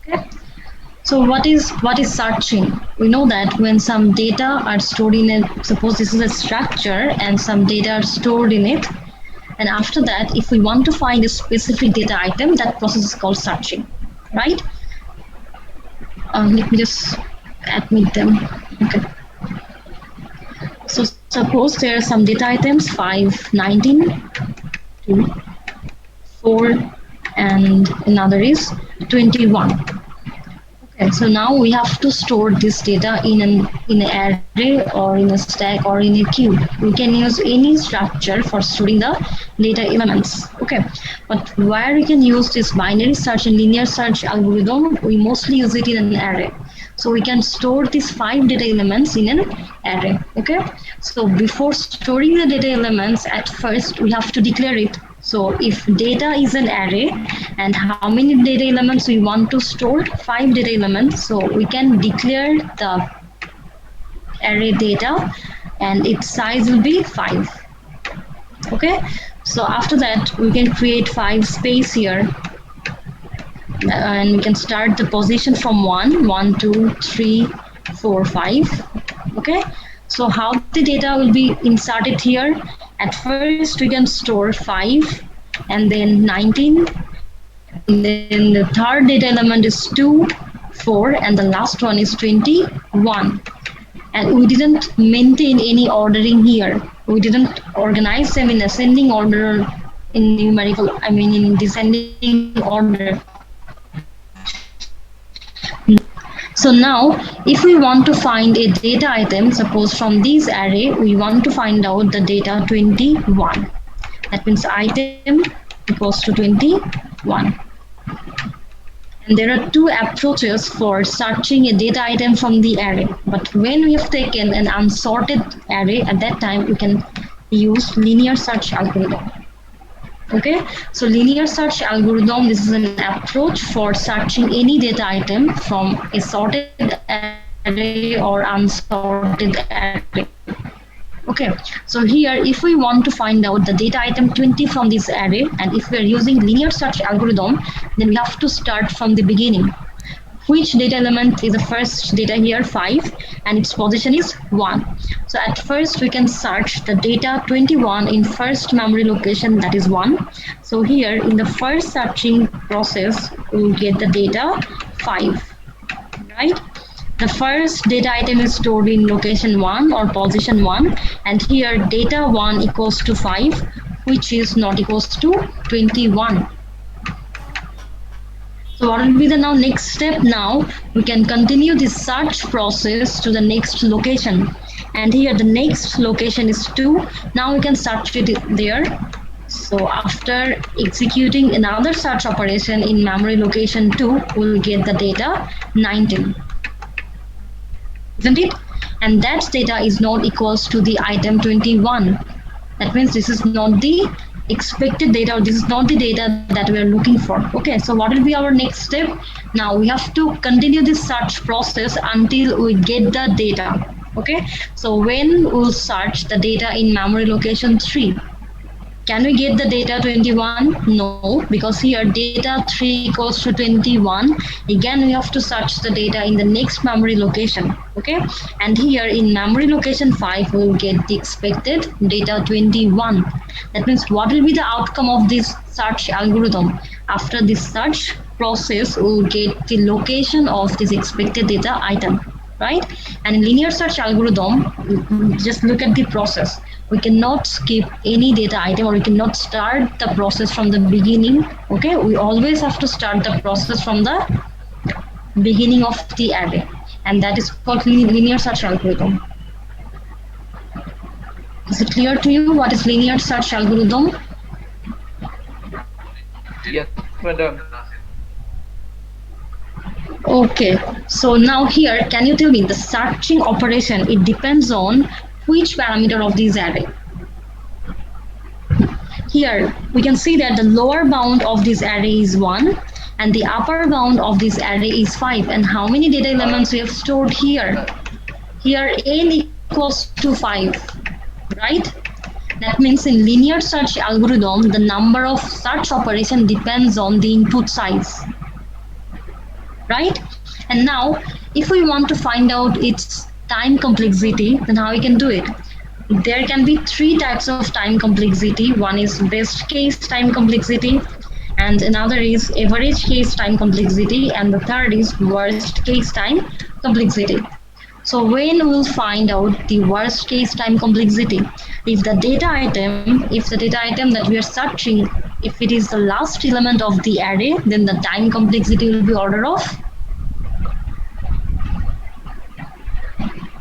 Okay. So what is searching? We know that when some data are stored in a, suppose this is a structure and some data are stored in it, and after that if we want to find a specific data item, that process is called searching, right? Let me just admit them. Okay. So suppose there are some data items 5, 19, 2, 4, and another is 21. Okay, so now we have to store this data in an array or in a stack or in a queue. We can use any structure for storing the data elements. Okay, but where we can use this binary search and linear search algorithm, we mostly use it in an array. So we can store these 5 data elements in an array. Okay, so before storing the data elements, at first we have to declare it. So if data is an array and how many data elements we want to store, 5 data elements, so we can declare the array data and its size will be 5. Okay, so after that we can create 5 space here and we can start the position from 1, 1, 2, 3, 4, 5. Okay, so how the data will be inserted here? At first we can store 5 and then 19, and then the third data element is 2, 4, and the last one is 21. And we didn't maintain any ordering here. We didn't organize them in ascending order, in numerical, I mean in descending order. So now if we want to find a data item, suppose from this array we want to find out the data 21. That means item equals to 21. And there are two approaches for searching a data item from the array. But when we have taken an unsorted array, at that time we can use linear search algorithm. Okay, so linear search algorithm, this is an approach for searching any data item from a sorted array or unsorted array. Okay, so here if we want to find out the data item 20 from this array, and if we are using linear search algorithm, then we have to start from the beginning. Which data element is the first data here? 5, and its position is 1. So at first we can search the data 21 in first memory location, that is 1. So here in the first searching process we will get the data 5, right? The first data item is stored in location 1 or position 1, and here data 1 equals to 5, which is not equals to 21. So what will be the now next step? Now we can continue this search process to the next location, and here the next location is 2. Now we can search it there. So after executing another search operation in memory location 2, we'll get the data 19. Isn't it? And that data is not equals to the item 21. That means this is not the expected data, or this is not the data that we are looking for. Okay, so what will be our next step? Now we have to continue this search process until we get the data. Okay, so when we'll search the data in memory location 3, can we get the data 21? No, because here data 3 equals to 21. Again, we have to search the data in the next memory location. Okay, and here in memory location 5, we will get the expected data 21. That means what will be the outcome of this search algorithm? After this search process, we will get the location of this expected data item, right? And in linear search algorithm, just look at the process. We cannot skip any data item, or we cannot start the process from the beginning. Okay, we always have to start the process from the beginning of the array, and that is called linear search algorithm. Is it clear to you what is linear search algorithm? Yes, madam. Okay, so now here, can you tell me the searching operation, it depends on which parameter of this array? Here we can see that the lower bound of this array is 1 and the upper bound of this array is 5. And how many data elements we have stored here? Here n equals to 5, right? That means in linear search algorithm, the number of search operation depends on the input size. right? And now, if we want to find out its time complexity, then how we can do it? There can be three types of time complexity. One is best case time complexity, and another is average case time complexity, and the third is worst case time complexity. So when we'll find out the worst case time complexity, if the data item that we are searching, if it is the last element of the array, then the time complexity will be order of,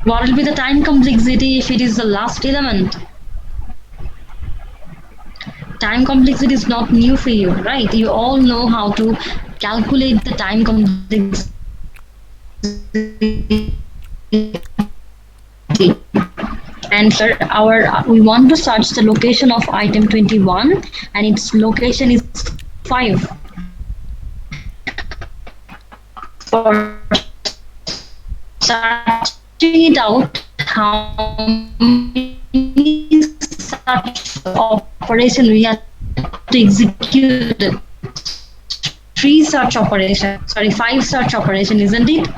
what will be the time complexity if it is the last element? Time complexity is not new for you, right? You all know how to calculate the time complexity. And here we want to search the location of item 21, and its location is 5. For searching it out, how many such operation we have to execute? 5 search operation, isn't it?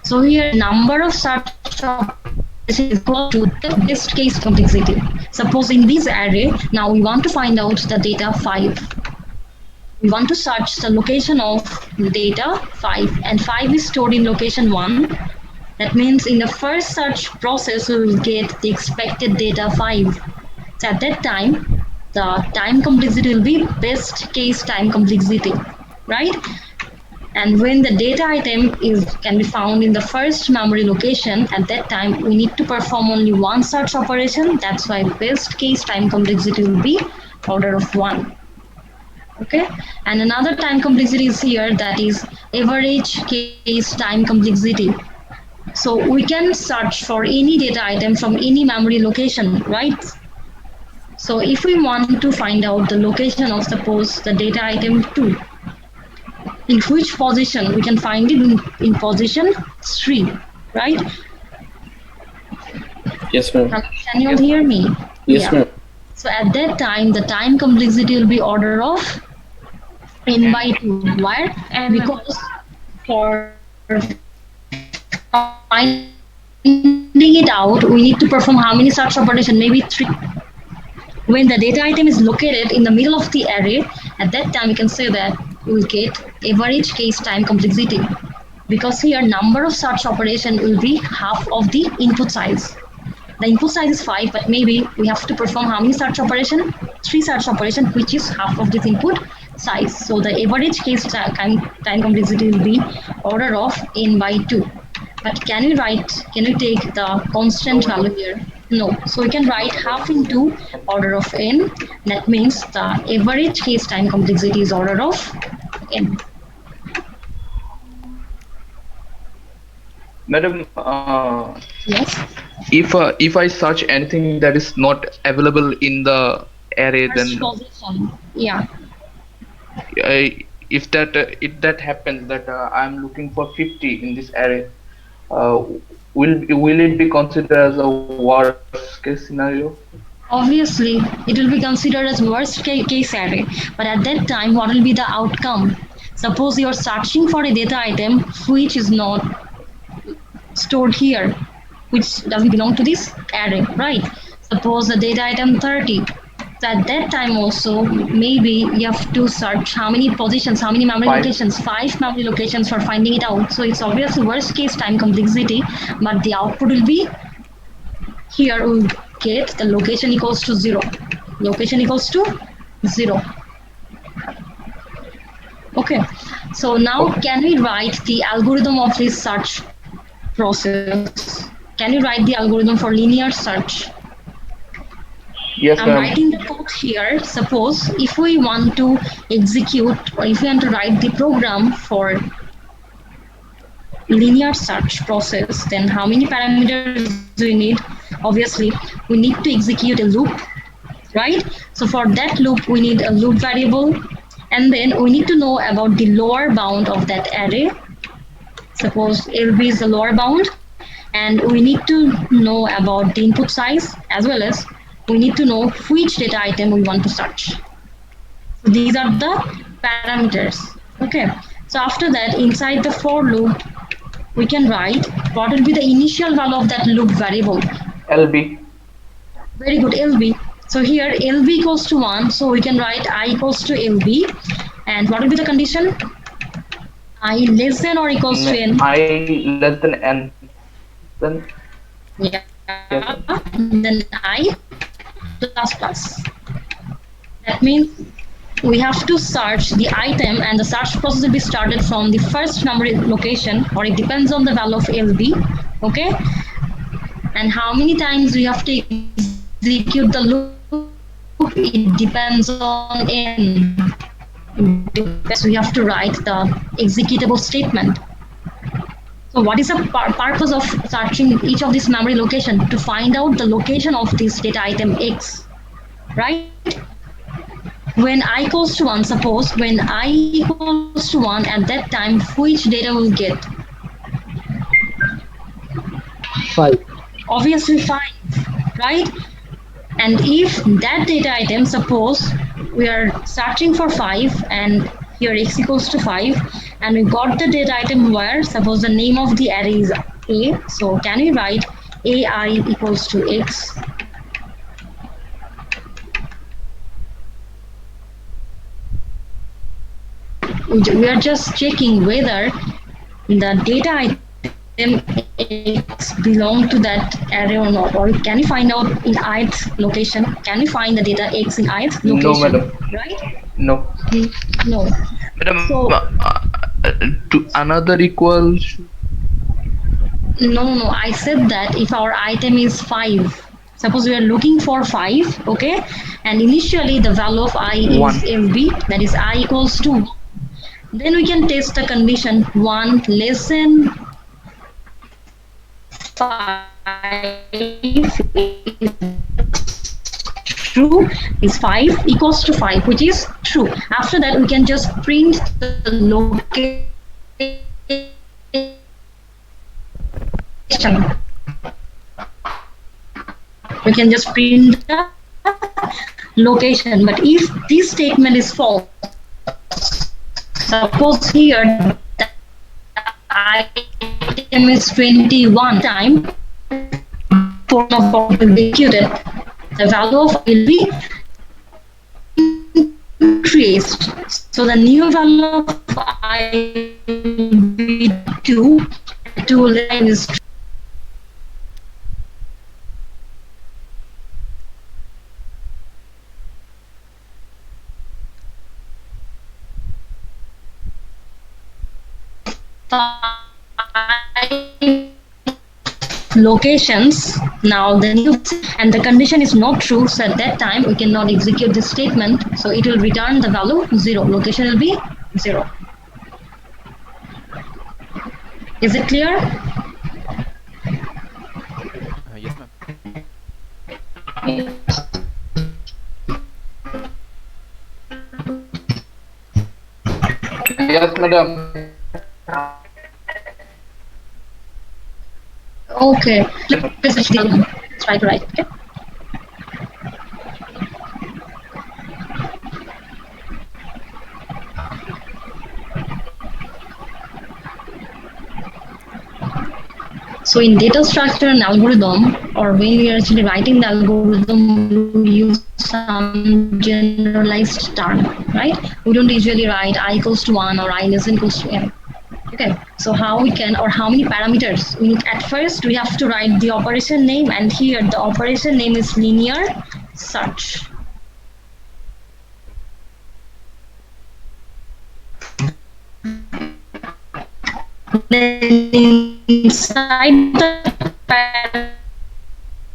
So here number of search operations is equal to the best case complexity. Suppose in this array, now we want to find out the data 5. We want to search the location of the data 5, and 5 is stored in location 1. That means in the first search process, we will get the expected data 5. So at that time, the time complexity will be best case time complexity, right? And when the data item can be found in the first memory location, at that time we need to perform only one search operation. That's why best case time complexity will be order of 1. Okay, and another time complexity is here, that is average case time complexity. So we can search for any data item from any memory location, right? So if we want to find out the location of, suppose, the data item 2, in which position, we can find it in position 3, right? Yes, ma'am. Can you all hear me? Yes, ma'am. So at that time, the time complexity will be order of n by 2. Why? Because for finding it out, we need to perform how many search operation? Maybe 3. When the data item is located in the middle of the array, at that time we can say that we will get average case time complexity, because here number of search operation will be half of the input size. The input size is 5, but maybe we have to perform how many search operation? 3 search operation, which is half of this input size. So the average case time complexity will be order of n by 2. But can we take the constant value here? No. So we can write half into order of n. That means the average case time complexity is order of n. Madam, Yes. if I search anything that is not available in the array, First then position. Yeah. if that happens that I'm looking for 50 in this array, will it be considered as a worst case scenario? Obviously, it will be considered as worst case array. But at that time, what will be the outcome? Suppose you are searching for a data item which is not stored here, which doesn't belong to this array, right? Suppose the data item 30. So at that time also, maybe you have to search how many positions, how many memory 5. locations, 5 memory locations for finding it out. So it's obviously worst case time complexity, but the output will be, here we'll get the location equals to 0. Location equals to 0. Okay, so now can we write the algorithm of this search process? Can you write the algorithm for linear search? Yes, I'm writing the code here. Suppose if we want to execute, or if we want to write the program for linear search process, then how many parameters do we need? Obviously, we need to execute a loop, right? So for that loop, we need a loop variable, and then we need to know about the lower bound of that array. Suppose LB is the lower bound, and we need to know about the input size, as well as we need to know which data item we want to search. So these are the parameters. Okay. So after that, inside the for loop, we can write what will be the initial value of that loop variable. LB. Very good, LB. So here LB equals to 1, so we can write I equals to LB. And what will be the condition? I less than or equals to n. I less than n. Then Yeah, yes. then I plus plus. That means we have to search the item and the search process will be started from the first memory location, or it depends on the value of LB. Okay, and how many times we have to execute the loop, it depends on n. So we have to write the executable statement. So what is the purpose of searching each of these memory location? To find out the location of this data item X, right? When I equals to 1, suppose when I equals to 1, at that time, which data will get? 5. Obviously 5, right? And if that data item, suppose we are searching for 5 and here x equals to 5, and we got the data item where, suppose the name of the array is A, so can we write AI equals to X? We are just checking whether the data item X belong to that array or not, or can you find out in ith location? Can you find the data X in ith location? No, madam. Right? No. No. Madam, So to another equals. no, I said that if our item is 5, suppose we are looking for 5, okay, and initially the value of I is 1. LB, that is I equals to 1. Then we can test the condition 1 less than 5 is true, is 5 equals to 5, which is true. After that, we can just print the location. We can just print the location. But if this statement is false, suppose here the item is 21 time form of executed, the value of will be increased. So the new value of I will be 2. 2 line is locations. Now the new and the condition is not true, so at that time we cannot execute this statement, so it will return the value 0. Location will be 0. Is it clear? Yes, ma'am. Yes, madam. Okay, let's try to write. Okay. So in data structure and algorithm, or when we are actually writing the algorithm, we use some generalized term, right? We don't usually write I equals to 1 or I less than equals to n. Okay, so how we can, or how many parameters? At first, we have to write the operation name, and here the operation name is linear search. Then inside the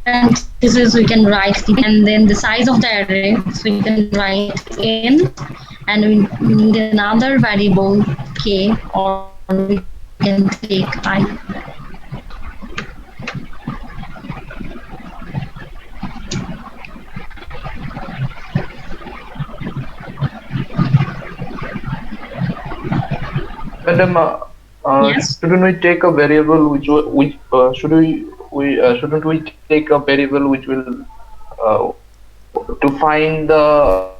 parentheses we can write and then the size of the array, so we can write n, and we need another variable k, or we can take I. Madam, Yes. shouldn't we take a variable shouldn't we take a variable which will to find the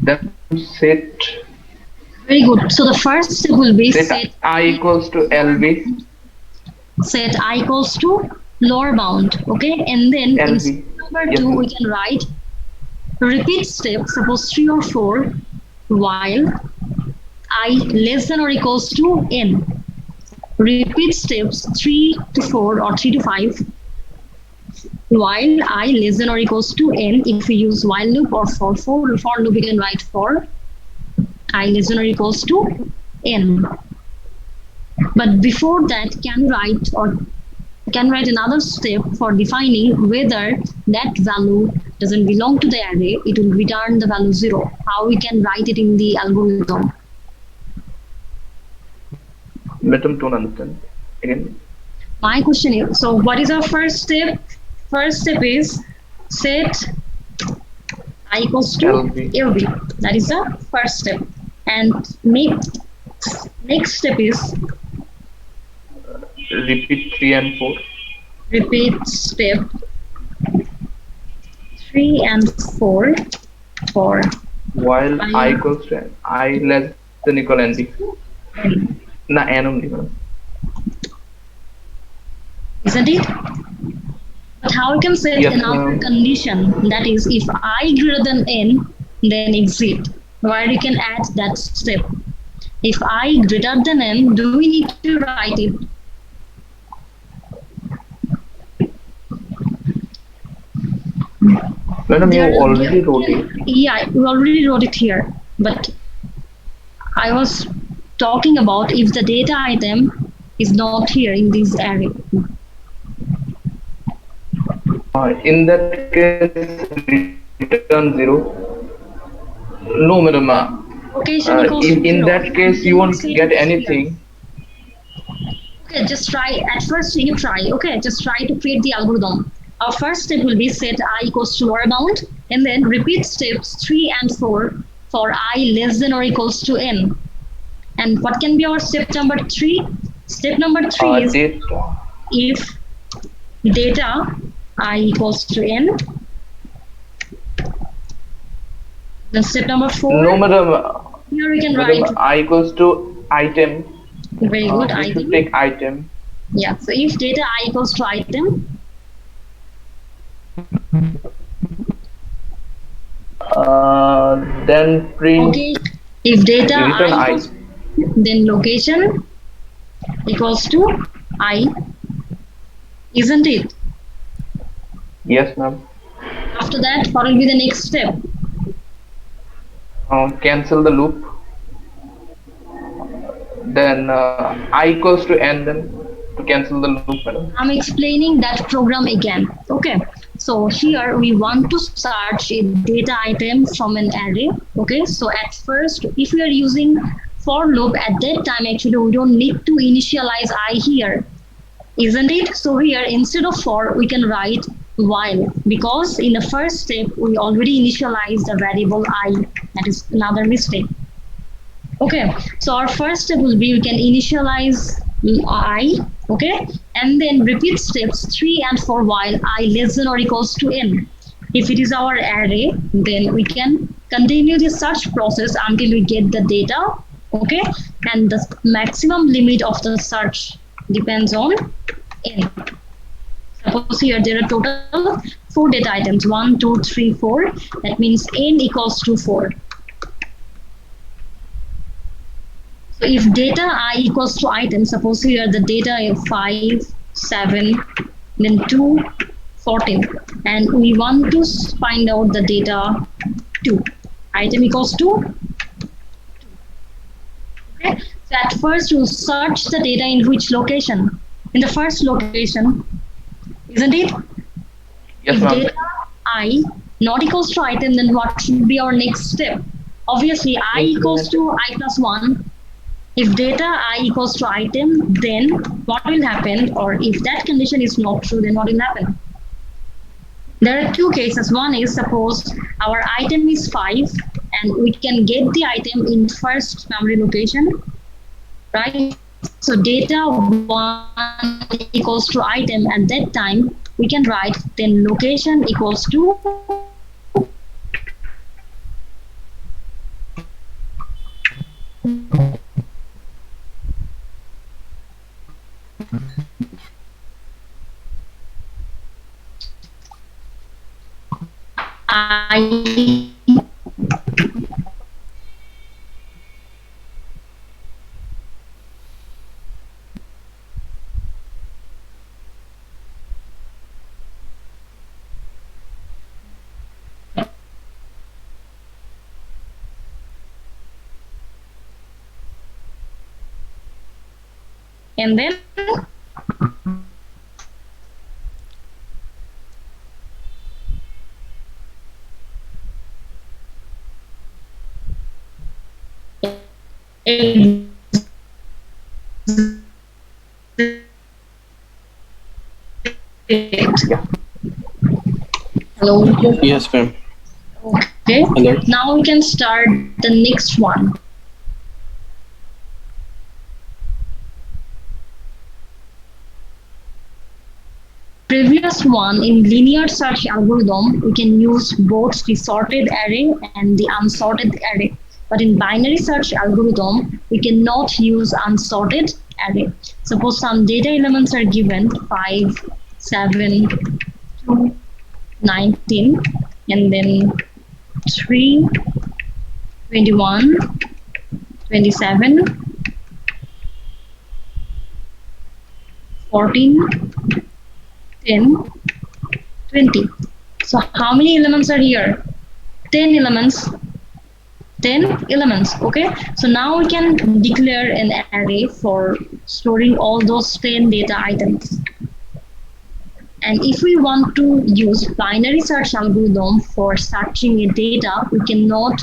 Then set Very good. So the first step will be set I equals to LV. set I equals to lower bound. Okay, and then in step LV. number Yes, 2 ma'am. we can write repeat step, suppose 3 or 4, while I less than or equals to n. Repeat steps 3 to 4 or 3 to 5 while I less than or equals to n. If we use while loop or for loop, we can write for I less than or equals to n. But before that, can write another step for defining whether that value doesn't belong to the array. It will return the value 0. How we can write it in the algorithm? Madam, don't understand. Again. My question is, so what is our first step? First step is set I equals to LV. LV. That is the first step. And next step is Repeat 3 and 4. repeat step 3 and 4 for While I equals to I less than equal ND. n. Na N only, madam. Isn't it? But how we can set Yes, another ma'am. condition, that is if I greater than n, then exit, where you can add that step. If I greater than n, do we need to write it? Madam, you There- already wrote it. Yeah, you already wrote it here, but I was talking about if the data item is not here in this array. In that case, return 0. No, madam. Location equals to In 0. that case, you won't Say get it here. anything. Okay, just try. At first, you try. Okay, just try to create the algorithm. Our first step will be set I equals to lower bound, and then repeat steps 3 and 4 for I less than or equals to n. And what can be our step number 3? Step number 3 is Data. if data I equals to n. Then step number 4. No, madam. Here we can Madam, write. I equals to item. Very good. We Item. should take item. Yeah. So if data I equals to item, Then print. okay. If data Return I I. equals, then location equals to I, isn't it? Yes, ma'am. After that, what will be the next step? Cancel the loop. Then I equals to n. Then to cancel the loop, madam. I'm explaining that program again. Okay. So here we want to search a data item from an array. Okay. So at first, if we are using for loop, at that time actually we don't need to initialize I here, isn't it? So here instead of for, we can write while, because in the first step we already initialized the variable I. That is another mistake. Okay, so our first step will be we can initialize I, okay, and then repeat steps 3 and 4 while I less than or equals to n. If it is our array, then we can continue the search process until we get the data, okay, and the maximum limit of the search depends on n. Suppose here there are total 4 data items, 1, 2, 3, 4. That means n equals to 4. So if data I equals to item, suppose here the data is 5, 7, then 2, 14, and we want to find out the data 2. Item equals to 2. Okay. So at first you search the data in which location? In the first location, isn't it? Yes, If ma'am. data I not equals to item, then what should be our next step? Obviously, I equals to I plus 1. If data I equals to item, then what will happen? Or if that condition is not true, then what will happen? There are two cases. One is suppose our item is 5 and we can get the item in first memory location, right? So data 1 equals to item. At that time, we can write then location equals to ID and then hello. Yes, ma'am. Okay, Hello. now we can start the next one. Previous one, in linear search algorithm, we can use both the sorted array and the unsorted array. But in binary search algorithm, we cannot use unsorted array. Suppose some data elements are given 5, 7, 2, 19, and then 3, 21, 27, 14, 10, 20. So how many elements are here? 10 elements. 10 elements. Okay. So now we can declare an array for storing all those 10 data items. And if we want to use binary search algorithm for searching a data, we cannot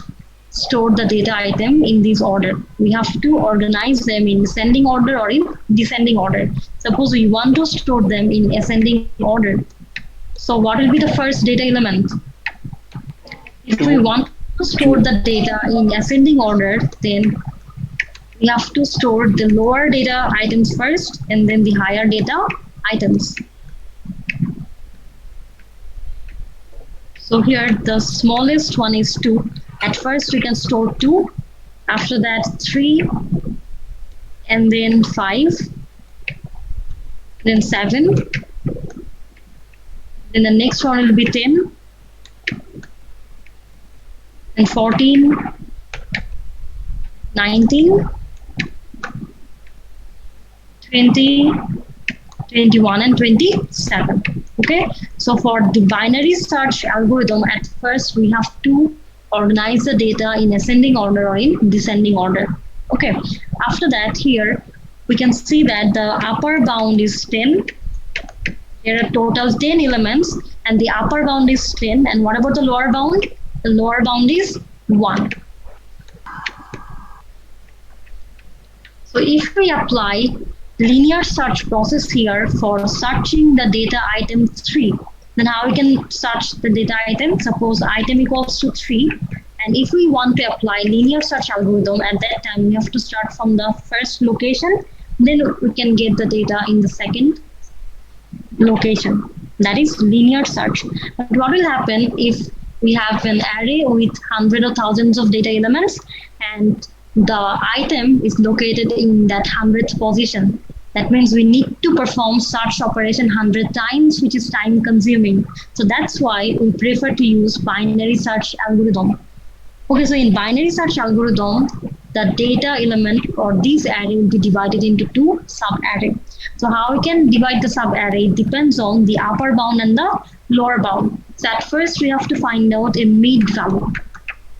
store the data item in this order. We have to organize them in ascending order or in descending order. Suppose we want to store them in ascending order. So what will be the first data element? If we want to store the data in ascending order, then we have to store the lower data items first and then the higher data items. So here the smallest one is 2. At first we can store 2, after that 3, and then 5, then 7, then the next one will be 10, and 14, 19, 20, 21 and 27. Okay, so for the binary search algorithm, at first we have to organize the data in ascending order or in descending order. Okay, after that here we can see that the upper bound is 10. There are total 10 elements and the upper bound is 10. And what about the lower bound? The lower bound is 1. So if we apply linear search process here for searching the data item 3, then how we can search the data item? Suppose item equals to 3, and if we want to apply linear search algorithm, at that time we have to start from the first location, then we can get the data in the second location. That is linear search. But what will happen if we have an array with hundreds or thousands of data elements and the item is located in that 100th position? That means we need to perform search operation 100 times, which is time consuming. So that's why we prefer to use binary search algorithm. Okay, so in binary search algorithm, the data element or this array will be divided into 2 sub-array. So how we can divide the sub-array depends on the upper bound and the lower bound. So at first we have to find out a mid value.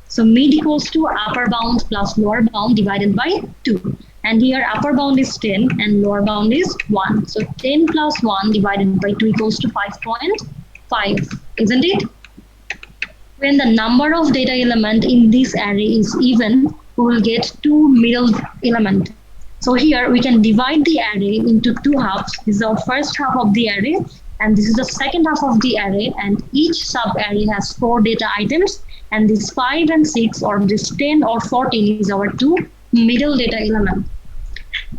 So mid equals to upper bound plus lower bound divided by 2. And here upper bound is 10 and lower bound is 1. So 10 plus 1 divided by 2 equals to 5.5, isn't it? When the number of data element in this array is even, we will get 2 middle element. So here we can divide the array into 2 halves. This is our first half of the array and this is the second half of the array, and each sub-array has 4 data items, and this 5 and 6 or this 10 or 14 is our 2 middle data element.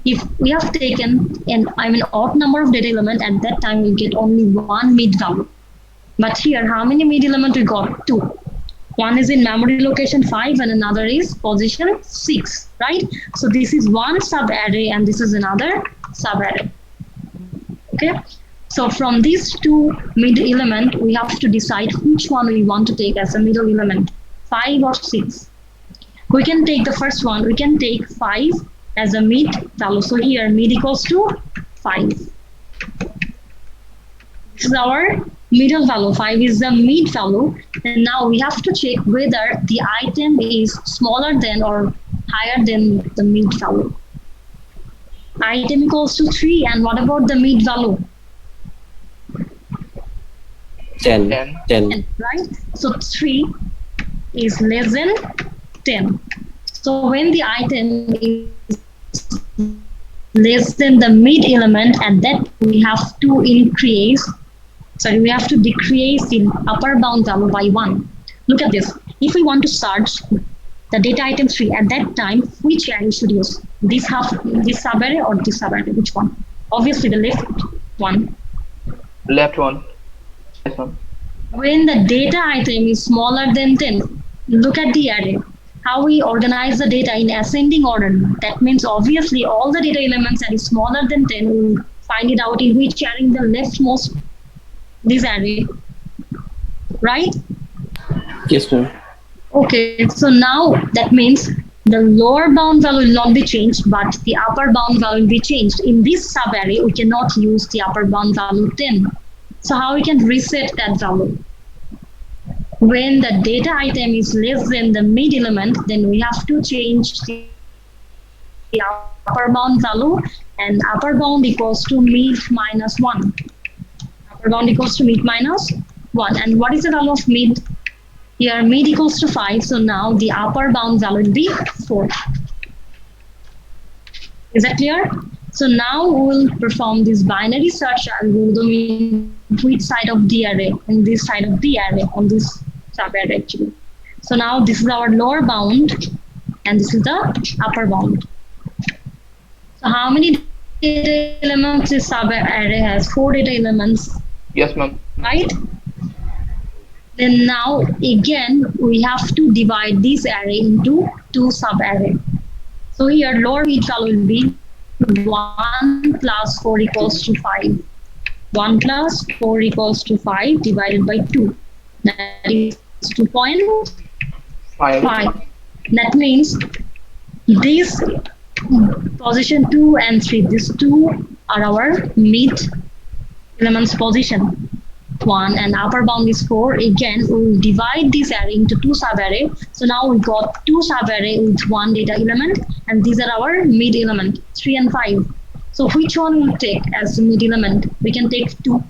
If we have taken an odd number of data element, at that time we get only 1 mid value. But here, how many mid element we got? 2. One is in memory location 5 and another is position 6, right? So this is one sub-array and this is another sub-array. Okay. So from these two middle element, we have to decide which one we want to take as a middle element, 5 or 6. We can take the first one. We can take 5 as a mid value. So here mid equals to 5. This is our middle value. 5 is the mid value. And now we have to check whether the item is smaller than or higher than the mid value. Item equals to 3, and what about the mid value? 10. 10. 10. Right? So 3 is less than 10. So when the item is less than the mid element, at that we have to we have to decrease the upper bound value by 1. Look at this. If we want to search the data item 3 at that time, which array should use? This subarray or this subarray? Which one? Obviously the left one. Left one. Yes, ma'am. When the data item is smaller than 10, look at the array. How we organize the data in ascending order. That means obviously all the data elements that is smaller than 10, we will find it out in which array in the leftmost this array. Right? Yes, ma'am. Okay, so now that means the lower bound value will not be changed, but the upper bound value will be changed. In this subarray, we cannot use the upper bound value 10. So how we can reset that value? When the data item is less than the mid element, then we have to change the upper bound value, and upper bound equals to mid minus 1. Upper bound equals to mid minus 1. And what is the value of mid? Here mid equals to 5, so now the upper bound value will be 4. Is that clear? So now we will perform this binary search algorithm in which side of the array, in this side of the array, on this subarray actually. So now this is our lower bound and this is the upper bound. So how many data elements this subarray has? 4 data elements, Yes, ma'am. right? Then now again we have to divide this array into 2 subarray. So here lower mid value will be 1 plus 4 equals to 5. 1 plus 4 equals to 5 divided by 2. That is 2.5. 5. That means this position 2 and 3, these two are our mid elements position. 1 and upper bound is 4. Again, we will divide this array into 2 subarray. So now we got 2 subarray with 1 data element, and these are our mid element 3 and 5. So which one will take as the mid element? We can take 2.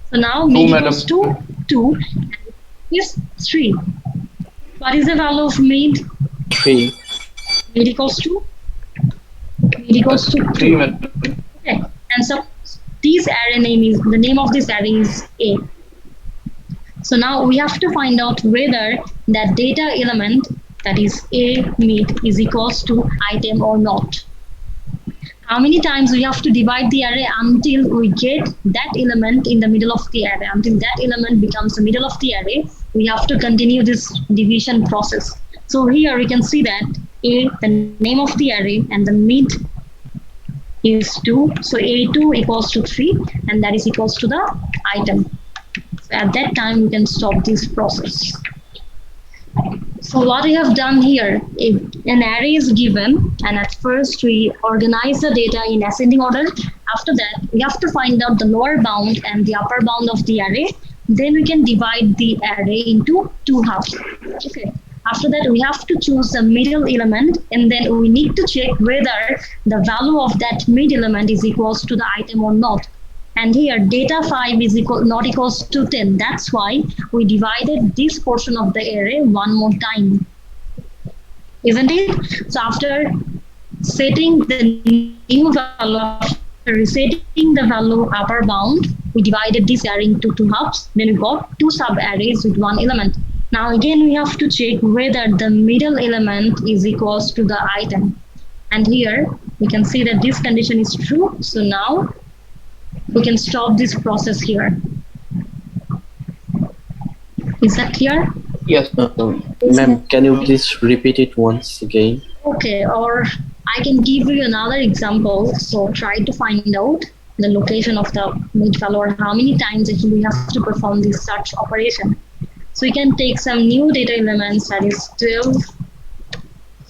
So now mid equals to 2 and is 3. What is the value of mid? 3. Mid equals to 3, 2. ma'am. Okay, and so this array name is, the name of this array is A. So now we have to find out whether that data element, that is A mid, is equals to item or not. How many times we have to divide the array until we get that element in the middle of the array, until that element becomes the middle of the array, we have to continue this division process. So here we can see that A, the name of the array, and the mid is 2. So A2 equals to 3, and that is equals to the item. So at that time, we can stop this process. So what we have done here, if an array is given, and at first we organize the data in ascending order. After that, we have to find out the lower bound and the upper bound of the array. Then we can divide the array into 2 halves. Okay. After that, we have to choose the middle element, and then we need to check whether the value of that mid element is equals to the item or not. And here data 5 is not equals to 10. That's why we divided this portion of the array one more time. Isn't it? So after setting the new value, after resetting the value upper bound, we divided this array into 2 halves. Then we got 2 sub arrays with 1 element. Now again we have to check whether the middle element is equals to the item. And here we can see that this condition is true. So now we can stop this process here. Is that clear? Yes. Ma'am, can you please repeat it once again? Okay, or I can give you another example. So try to find out. the location of the mid value, or how many times actually we have to perform this search operation. So we can take some new data elements, that is 12,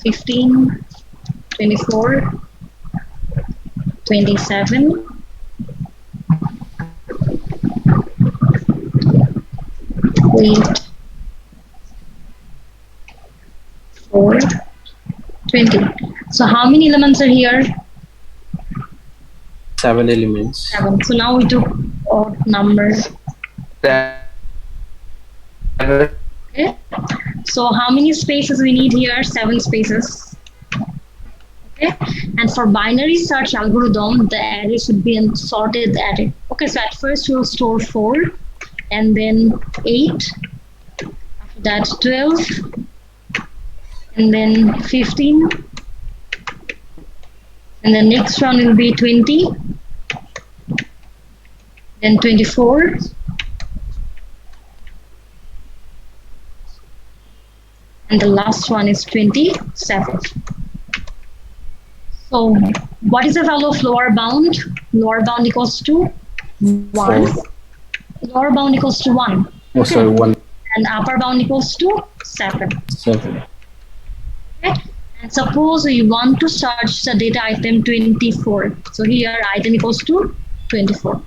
15, 24, 27, 8, 4, 20. So how many elements are here? 7 elements. 7. So now we took odd numbers. Okay. So how many spaces we need here? 7 spaces. Okay. And for binary search algorithm, the array should be a sorted array. Okay. So at first we'll store 4, and then 8. After that 12, and then 15. And the next one will be 20. Then 24. And the last one is 27. So what is the value of lower bound? Lower bound equals to 1. 4. Lower bound equals to 1. Oh, sorry, 1, And upper bound equals to 7. 7. Okay. And suppose we want to search the data item 24. So here item equals to 24.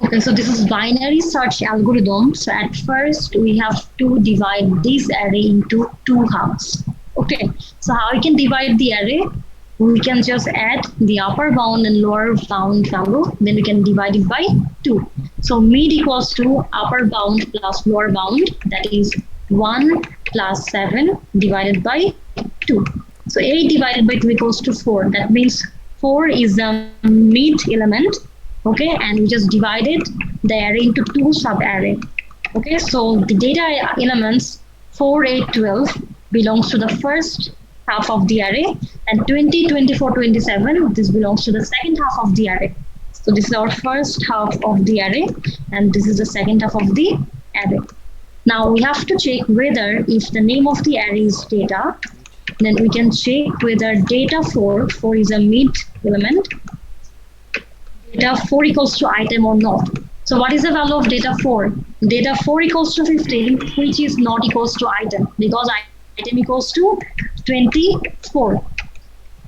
Okay, so this is binary search algorithm. So at first we have to divide this array into 2 halves. Okay, so how we can divide the array? We can just add the upper bound and lower bound value, then we can divide it by 2. So mid equals to upper bound plus lower bound, that is 1 plus 7 divided by 2. So 8 divided by 2 equals to 4. That means 4 is the mid element. Okay, and we just divided the array into 2 sub-array. Okay, so the data elements 4, 8, 12 belongs to the first half of the array, and 20, 24, 27, this belongs to the second half of the array. So this is our first half of the array, and this is the second half of the array. Now we have to check whether if the name of the array is data, then we can check whether data 4 is a mid element, data 4 equals to item or not. So what is the value of data 4? Data 4 equals to 15, which is not equals to item, because item equals to 24.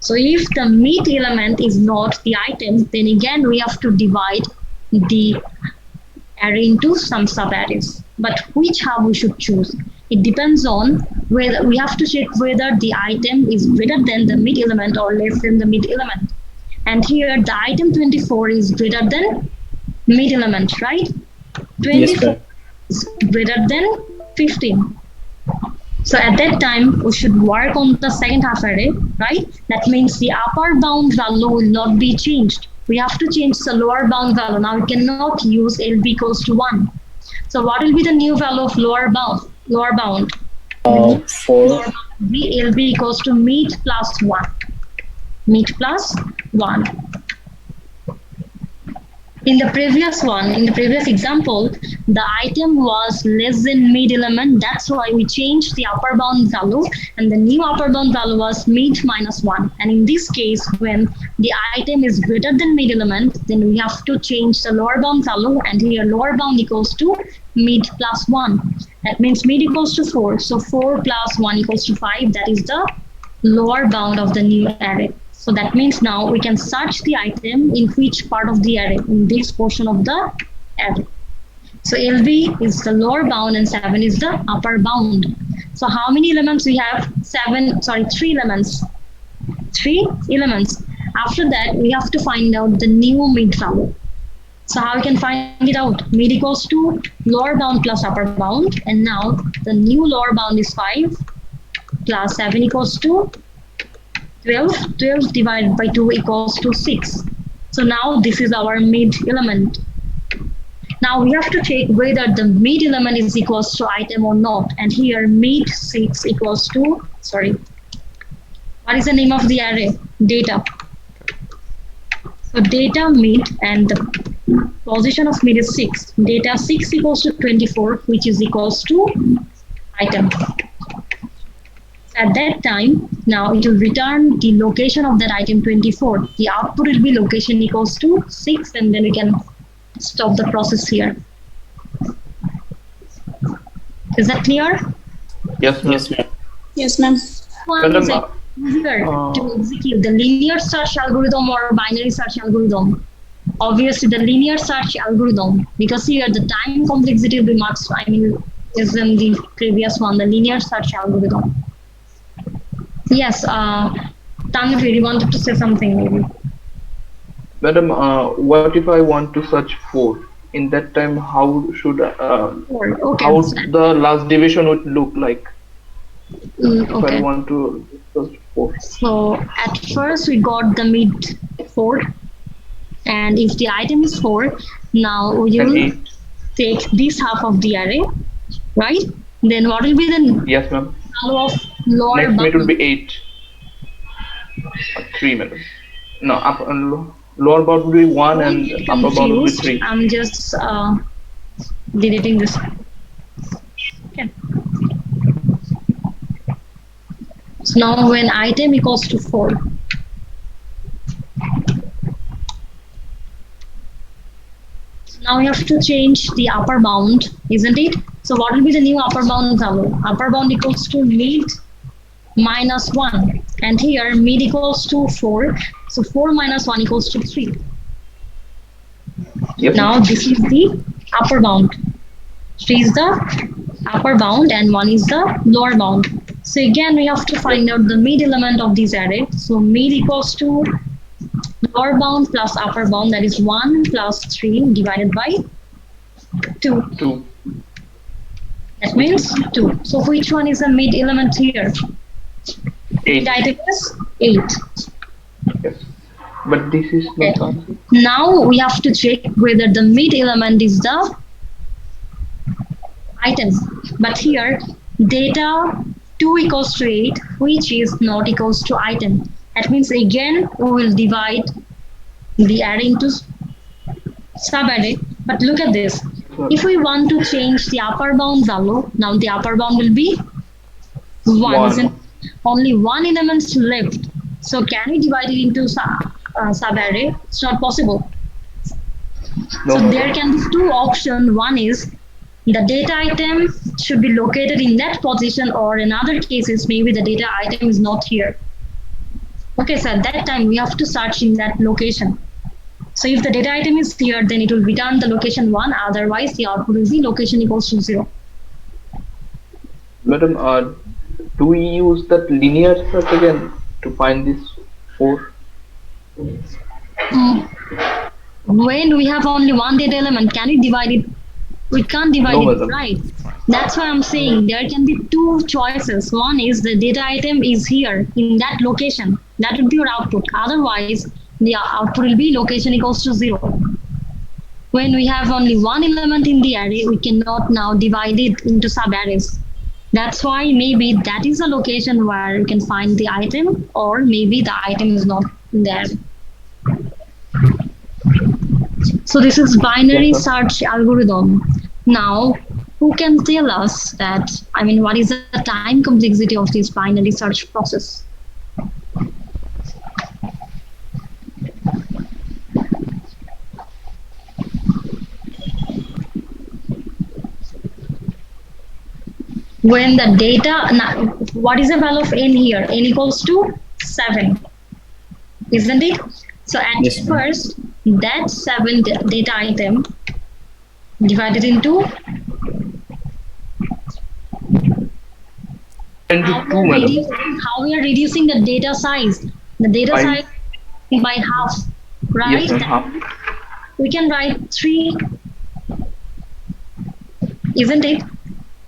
So if the mid element is not the item, then again we have to divide the array into some sub-arrays. But which half we should choose? It depends on whether we have to check whether the item is greater than the mid element or less than the mid element. And here the item 24 is greater than mid element, right? 24 Yes, is greater than 15. So at that time, we should work on the second half array, right? That means the upper bound value will not be changed. We have to change the lower bound value. Now we cannot use LB equals to 1. So what will be the new value of lower bound? 4. Lower bound will be LB equals to mid plus 1. Mid plus 1. In the previous example, the item was less than mid element. That's why we changed the upper bound value, and the new upper bound value was mid minus 1. And in this case, when the item is greater than mid element, then we have to change the lower bound value, and here lower bound equals to mid plus 1. That means mid equals to 4. So 4 plus 1 equals to 5. That is the lower bound of the new array. So that means now we can search the item in which part of the array, in this portion of the array. So LB is the lower bound and 7 is the upper bound. So how many elements we have? 3 elements. 3 elements. After that, we have to find out the new mid value. So how we can find it out? Mid equals to lower bound plus upper bound. And now the new lower bound is 5 plus 7 equals to 12. 12 divided by 2 equals to 6. So now this is our mid element. Now we have to check whether the mid element is equals to item or not. And here mid 6 equals to, what is the name of the array? Data. So data mid, and the position of mid is 6. Data 6 equals to 24, which is equals to item. At that time, now it will return the location of that item 24. The output will be location equals to 6, and then we can stop the process here. Is that clear? Yes, ma'am. Yes, ma'am. Yes, ma'am. One Madam, is easier to execute the linear search algorithm or binary search algorithm. Obviously, the linear search algorithm, because here the time complexity will be much, is in the previous one, the linear search algorithm. Yes, Tanvi, you wanted to say something maybe. Madam, what if I want to search 4? In that time, how should Okay. how the last division would look like if I Okay. want to search 4? So at first we got the mid 4, and if the item is 4, now we And will 8? take this half of the array, right? Then what will be the Yes, ma'am. value of lower Next mate will bound? be 8. 3, madam. No, lower bound will be 1 Don't and get upper bound will be confused. 3. I'm just deleting this. Okay. So now when item equals to 4, now we have to change the upper bound, isn't it? So what will be the new upper bound value? Upper bound equals to mid minus 1. And here mid equals to 4. So 4 minus 1 equals to 3. Yes, Now ma'am. this is the upper bound. 3 is the upper bound and 1 is the lower bound. So again we have to find out the mid element of this array. So mid equals to lower bound plus upper bound, that is 1 plus 3 divided by 2. 2. That means 2. So which one is the mid element here? 8. The item is 8. Yes. But this is not answer. Now we have to check whether the mid element is the item. But here data 2 equals to 8, which is not equals to item. That means again we will divide the array into sub-array. But look at this. If we want to change the upper bound value, now the upper bound will be 1. One. Isn't only one element left. So can we divide it into sub-array? It's not possible. No, So madam. there can be two options. One is the data item should be located in that position, or in other cases, maybe the data item is not here. Okay, so at that time, we have to search in that location. So if the data item is here, then it will return the location 1. Otherwise, the output will be location equals to 0. Madam, do we use that linear search again to find this 4? When we have only one data element, can we divide it? We can't divide No, it, madam. right? That's why I'm saying there can be two choices. One is the data item is here in that location. That would be your output. Otherwise, the output will be location equals to 0. When we have only one element in the array, we cannot now divide it into sub-arrays. That's why maybe that is a location where you can find the item, or maybe the item is not there. So this is binary Yes, ma'am. search algorithm. Now, who can tell us that, what is the time complexity of this binary search process? When the data, now, what is the value of n here? N equals to 7, isn't it? So at Yes, ma'am. first, that 7 data item divided into 10 to 2, madam. how we are reducing the data size. The data By- size by half, right? Yes, ma'am. Half. We can write 3, isn't it?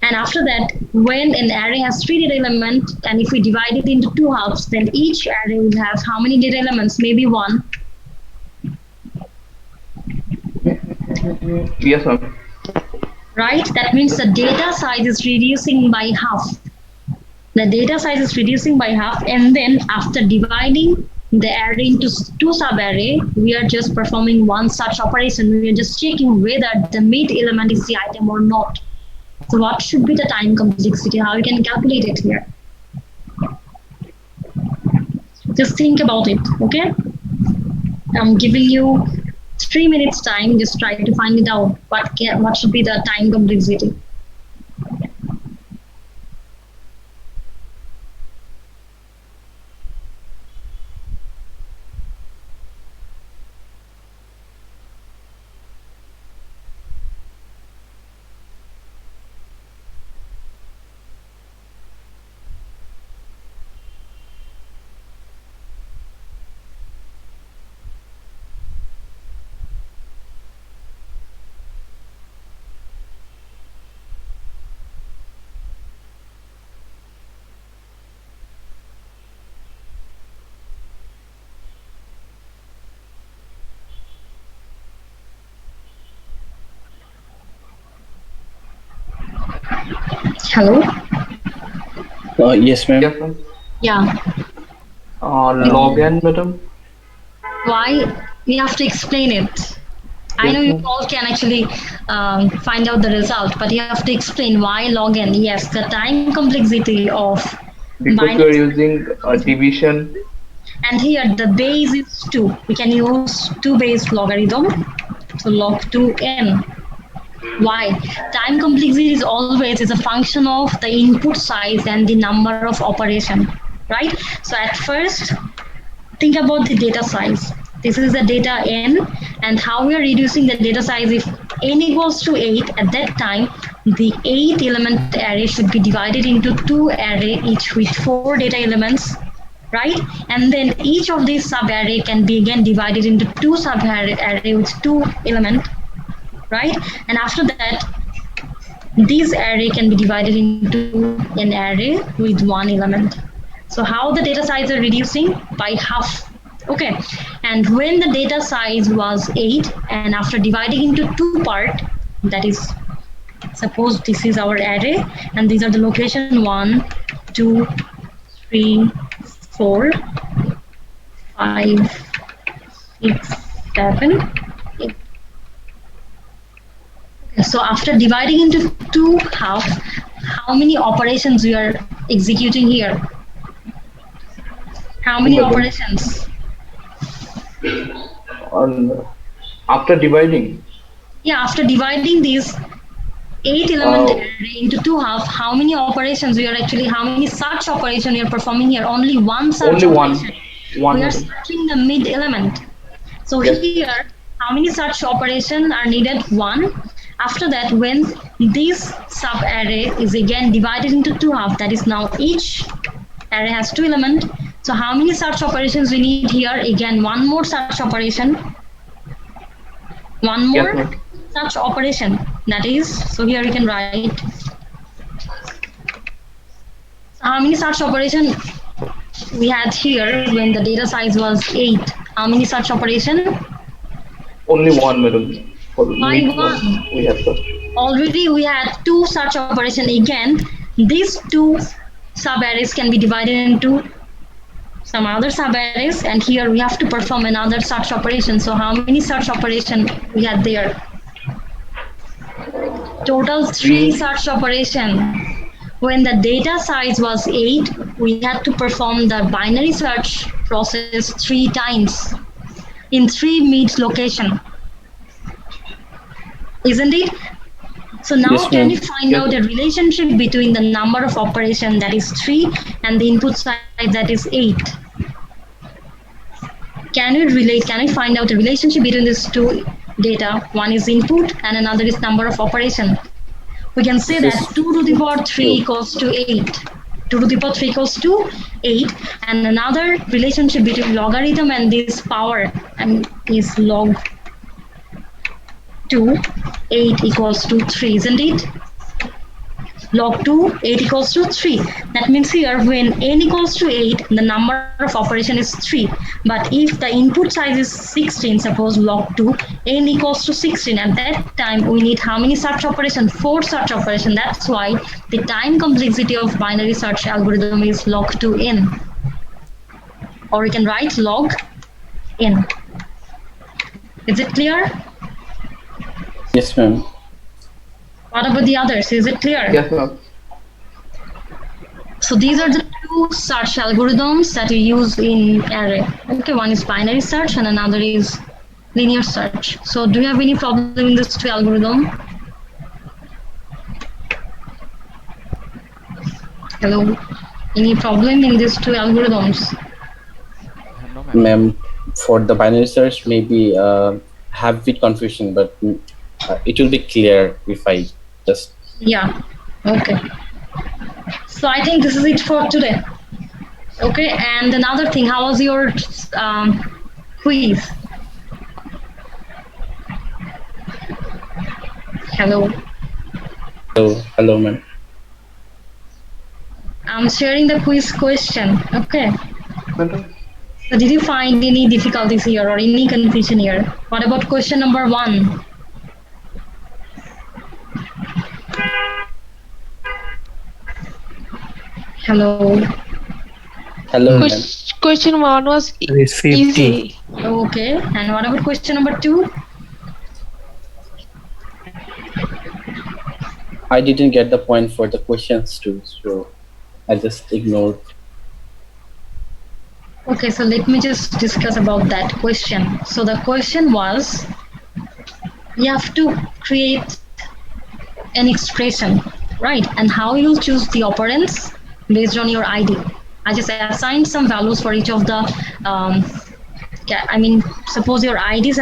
And after that, when an array has 3 data elements, and if we divide it into 2 halves, then each array will have how many data elements? Maybe 1. Yes, ma'am. Right? That means the data size is reducing by half. The data size is reducing by half, and then after dividing the array into 2 sub-array, we are just performing one such operation. We are just checking whether the mid element is the item or not. So what should be the time complexity? How you can calculate it here? Just think about it, okay? I'm giving you 3 minutes time. Just try to find it out. What should be the time complexity? Hello? Yes, ma'am. Yes, ma'am. Yeah. Log n, madam. Why? We have to explain it. I Yes, know you ma'am. all can actually find out the result, but you have to explain why log n. Yes, the time complexity of Because we are binary. using division. And here the base is 2. We can use 2 base logarithm. So log 2n. Why? Time complexity is always is a function of the input size and the number of operation, right? So at first, think about the data size. This is the data n, and how we are reducing the data size. If n equals to 8, at that time, the 8 element array should be divided into 2 array, each with 4 data elements, right? And then each of these sub array can be again divided into 2 sub array with 2 element, right? And after that, this array can be divided into an array with 1 element. So how the data size are reducing? By half. Okay. And when the data size was 8, and after dividing into 2 part, that is, suppose this is our array, and these are the location 1, 2, 3, 4, 5, 6, 7, 8. So after dividing into 2 half, how many operations we are executing here? How many Madam. operations? After dividing. Yeah, after dividing these 8 element array into 2 half, how many operations we are actually, how many such operation we are performing here? Only one such Only one. operation. One, We are madam. searching the mid element. So Yes. here, how many such operation are needed? One. After that, when this sub array is again divided into 2 half, that is now each array has 2 element. So how many such operations we need here? Again, one more such operation. One Yes, more ma'am. such operation. That is, so here you can write. So how many such operation we had here when the data size was 8? How many such operation? Only one, madam. For Why mid one, one? we have such. Already we had 2 such operation. Again, these 2 sub arrays can be divided into some other sub arrays, and here we have to perform another such operation. So how many such operation we had there? Total 3 such operation. When the data size was 8, we had to perform the binary search process 3 times in 3 mid location, isn't it? So now Yes, can ma'am. you find Yes. out a relationship between the number of operation, that is 3, and the input size, that is 8? Can you find out a relationship between these two data? One is input and another is number of operation. We can say This that is 2 to the power 3 true. equals to 8. 2 to the power 3 equals to 8. And another relationship between logarithm and this power and is log 2, 8 equals to 3, isn't it? Log 2, 8 equals to 3. That means here when n equals to 8, the number of operation is 3. But if the input size is 16, suppose log 2, n equals to 16, at that time we need how many such operation? 4 such operation. That's why the time complexity of binary search algorithm is log 2n. Or we can write log n. Is it clear? Yes, ma'am. What about the others? Is it clear? Yes, ma'am. So these are the two search algorithms that you use in array. Okay, one is binary search and another is linear search. So do you have any problem in this two algorithm? Hello? Any problem in these two algorithms? No, ma'am. Ma'am, for the binary search, maybe have bit confusion, but it will be clear if I just. Yeah, okay. So I think this is it for today. Okay, and another thing, how was your quiz? Hello, Hello, ma'am. I'm sharing the quiz question. Okay, Madam, so did you find any difficulties here or any confusion here? What about question number 1? Hello. Hello, ma'am. Question 1 was It's 50. easy. Okay, and what about question number 2? I didn't get the point for the questions too, so I just ignored. Okay, so let me just discuss about that question. So the question was, you have to create an expression, right? And how you'll choose the operands based on your ID. I just assigned some values for each of the, suppose your IDs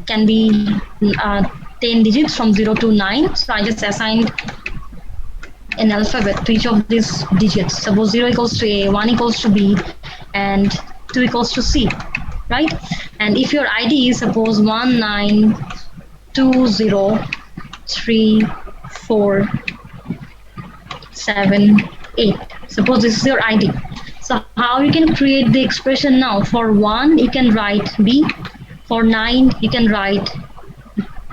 can be 10 digits from 0 to 9. So I just assigned an alphabet to each of these digits. Suppose 0 equals to A, 1 equals to B, and 2 equals to C, right? And if your ID is suppose 1920347 8, suppose this is your ID. So how you can create the expression now? For 1 you can write B, for 9 you can write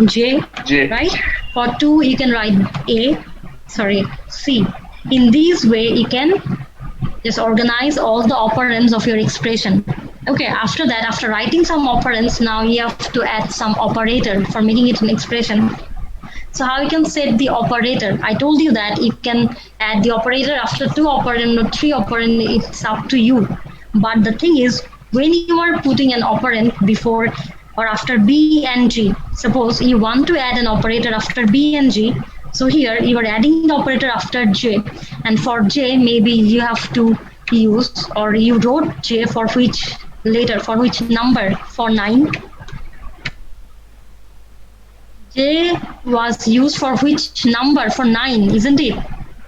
J, right? For 2 you can write C. In this way you can just organize all the operands of your expression. Okay, after that, after writing some operands, now you have to add some operator for making it an expression. So how you can set the operator? I told you that you can add the operator after 2 operand or 3 operand, it's up to you. But the thing is, when you are putting an operand before or after B and G, suppose you want to add an operator after B and G, so here you are adding the operator after J, and for J maybe you have to use, or you wrote J for which letter, for which number, for 9. J was used for which number, for 9, isn't it?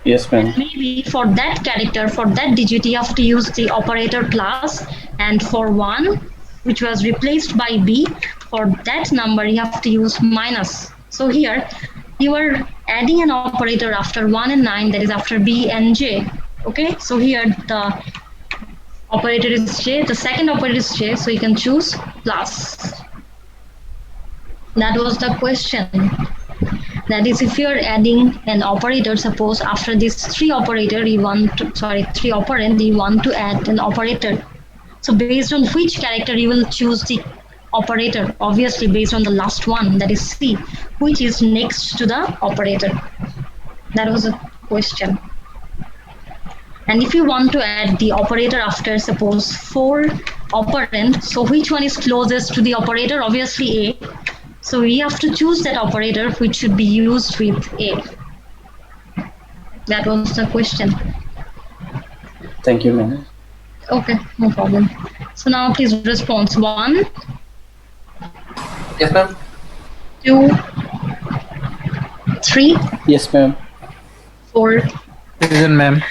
Yes, ma'am. Maybe for that character, for that digit, you have to use the operator plus, and for 1, which was replaced by B, for that number you have to use minus. So here you are adding an operator after 1 and 9, that is after B and J. Okay, so here the operator is J, the second operator is J, so you can choose plus. That was the question. That is, if you're adding an operator, suppose after this 3 operand, you want to add an operator. So based on which character you will choose the operator? Obviously based on the last one, that is C, which is next to the operator. That was a question. And if you want to add the operator after suppose 4 operand, so which one is closest to the operator? Obviously A. So we have to choose that operator which should be used with A. That was the question. Thank you, ma'am. Okay, no problem. So now please response 1, yes, ma'am. 2, 3, Yes, ma'am. 4, Present, ma'am.